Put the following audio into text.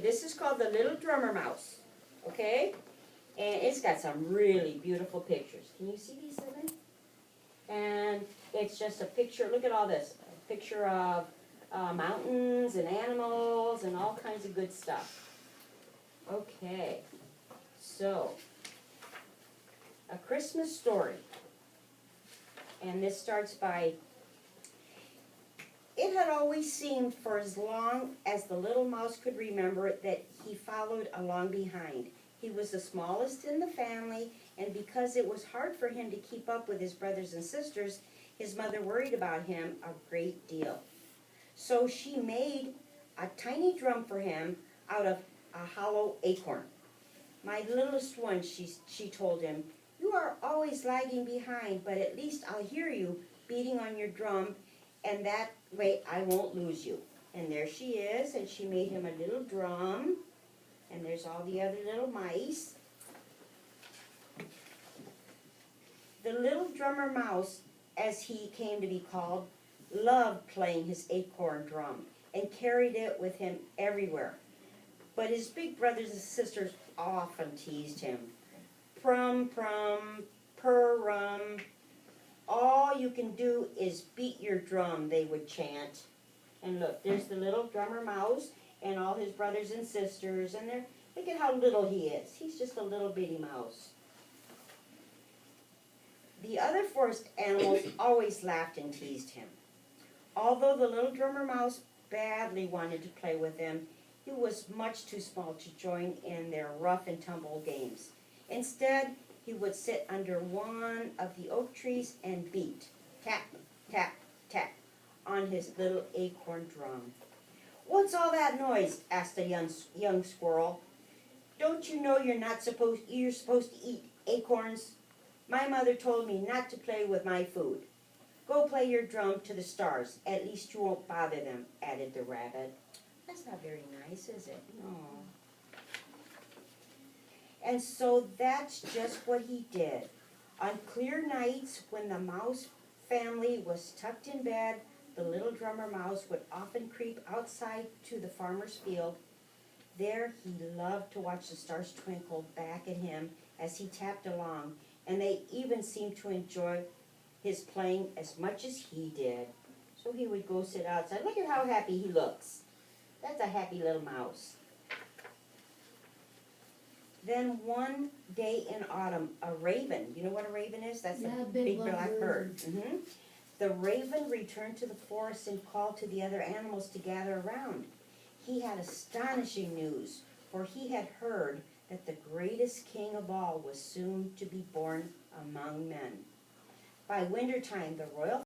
this is called the Little Drummer Mouse. Okay? And it's got some really beautiful pictures. Can you see these, Evan? And it's just a picture, look at all this. A picture of mountains and animals and all kinds of good stuff. Okay, so, a Christmas story. And this starts by, it had always seemed for as long as the little mouse could remember it that he followed along behind. He was the smallest in the family, and because it was hard for him to keep up with his brothers and sisters, his mother worried about him a great deal. So she made a tiny drum for him out of a hollow acorn. "My littlest one," she told him, "you are always lagging behind, but at least I'll hear you beating on your drum, and that way I won't lose you." And there she is, and she made him a little drum, and there's all the other little mice. The little drummer mouse, as he came to be called, loved playing his acorn drum and carried it with him everywhere. But his big brothers and sisters often teased him. "Prum, prum, purr-rum. All you can do is beat your drum," they would chant. And look, there's the little drummer mouse and all his brothers and sisters, and look at how little he is. He's just a little bitty mouse. The other forest animals always laughed and teased him. Although the little drummer mouse badly wanted to play with them, he was much too small to join in their rough and tumble games. Instead, he would sit under one of the oak trees and beat, tap, tap, tap, on his little acorn drum. "What's all that noise?" asked a young squirrel. "Don't you know you're supposed to eat acorns? My mother told me not to play with my food. Go play your drum to the stars. At least you won't bother them," added the rabbit. That's not very nice, is it? No. And so that's just what he did. On clear nights when the mouse family was tucked in bed, the little drummer mouse would often creep outside to the farmer's field. There he loved to watch the stars twinkle back at him as he tapped along, and they even seemed to enjoy his playing as much as he did. So he would go sit outside. Look at how happy he looks. That's a happy little mouse. Then one day in autumn, a raven, you know what a raven is? That's a big black bird. The raven returned to the forest and called to the other animals to gather around. He had astonishing news, for he had heard that the greatest king of all was soon to be born among men. By wintertime, the royal